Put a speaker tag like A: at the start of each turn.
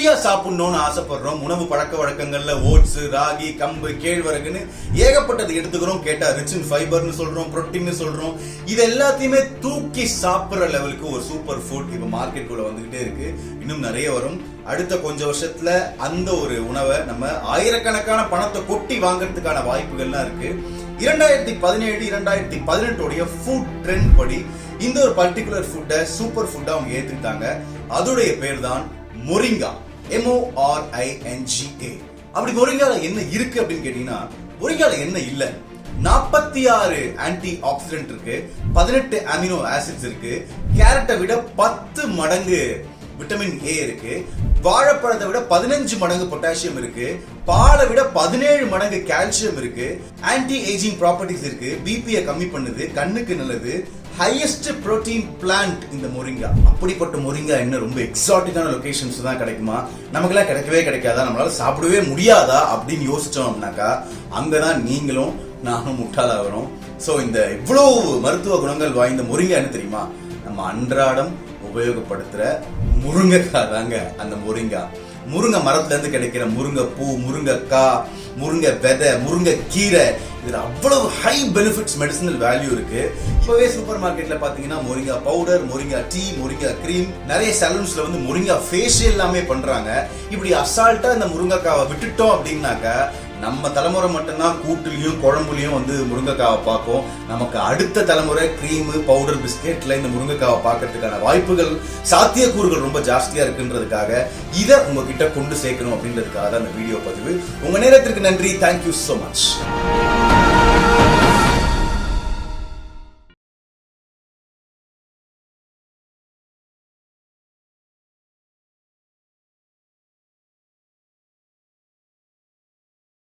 A: ஹெல்த்தியா சாப்பிடணும்னு ஆசைப்படுறோம். உணவு பழக்க வழக்கங்கள்ல ஓட்ஸ், ராகி, கம்பு, கேழ்வரகுன்னு ஏகப்பட்டது எடுத்துக்கிறோம். கேட்டா ரிச் இன் ஃபைபர்னு சொல்றோம், புரோட்டீன் சொல்றோம். இது எல்லாத்தையுமே தூக்கி சாப்பிடுற லெவலுக்கு ஒரு சூப்பர் ஃபுட் இப்ப மார்க்கெட்டுக்குள்ள வந்துகிட்டே இருக்கு. இன்னும் நிறைய வரும். அடுத்த கொஞ்சம் வருஷத்துல அந்த ஒரு உணவை நம்ம ஆயிரக்கணக்கான பணத்தை கொட்டி வாங்குறதுக்கான வாய்ப்புகள்லாம் இருக்கு. 2017 2018 ஃபுட் ட்ரெண்ட் படி இந்த ஒரு பர்டிகுலர் ஃபுட்டை சூப்பர் ஃபுட்டா அவங்க ஏத்துக்கிட்டாங்க. அதோடைய பேர் தான் மொரிங்கா, MORINGA. அப்படி மொரிங்கால என்ன இருக்கு அப்படின்னு கேட்டீங்கன்னா, மொரிங்கால என்ன இல்ல, 46 ஆன்டி ஆக்சிடென்ட் இருக்கு, 18 அமினோ ஆசிட்ஸ் இருக்கு, கேரட்டை விட 10 மடங்கு விட்டமின் ஏ இருக்கு, வாழைப்பழத்தை விட 15 மடங்கு பொட்டாசியம் இருக்கு, பாலை விட 17 மடங்கு கால்சியம் இருக்கு, ஆன்டி ஏஜிங் ப்ராப்பர்ட்டிஸ் இருக்கு, பிபியை கம்மி பண்ணுது, கண்ணுக்கு நல்லது, ஹையஸ்ட் புரோட்டீன் பிளான்ட் இந்த மொரிங்கா. அப்படிப்பட்ட மொரிங்கா என்ன ரொம்ப எக்ஸாட்டிக்கான லொகேஷன்ஸ் தான் கிடைக்குமா? நமக்கெல்லாம் கிடைக்கவே கிடைக்காதா? நம்மளால சாப்பிடவே முடியாதா அப்படின்னு யோசிச்சோம்னாக்கா அங்கதான் நீங்களும் நானும் முட்டாளாகிறோம். சோ இந்த இவ்வளவு மருத்துவ குணங்கள் வாய்ந்த மொரிங்கா என்ன தெரியுமா? நம்ம அன்றாடம் உபயோகப்படுத்துற முருங்கைக்காய் தாங்க அந்த மொரிங்கா. முருங்கை மரத்துல இருந்து கிடைக்கிற முருங்கை பூ, முருங்கைக்காய், முருங்கை விதை, முருங்கை கீரை, இதுல அவ்வளவு ஹை பெனிஃபிட்ஸ், மெடிசினல் வேல்யூ இருக்கு. இப்பவே சூப்பர் மார்க்கெட்ல பாத்தீங்கன்னா moringa powder, moringa tea, moringa cream, நிறைய சலூன்ஸ்ல வந்து மொரிங்கா ஃபேஷியல் எல்லாமே பண்றாங்க. இப்படி அசால்ட்டா இந்த முருங்கைக்காவை விட்டுட்டோம் அப்படின்னாக்கா நம்ம தலைமுறை மட்டும்தான் கூட்டுலயும் குழம்புலயும் வந்து முருங்கைக்காவை பார்க்கும். நமக்கு அடுத்த தலைமுறை கிரீம், பவுடர், பிஸ்கெட்ல இந்த முருங்கைக்காவை பார்க்கறதுக்கான வாய்ப்புகள், சாத்தியக்கூறுகள் ரொம்ப ஜாஸ்தியா இருக்குன்றதுக்காக இதை உங்ககிட்ட கொண்டு சேர்க்கணும் அப்படின்றதுக்காக தான் இந்த வீடியோ பதிவு. உங்க நேரத்திற்கு நன்றி. Thank you so much.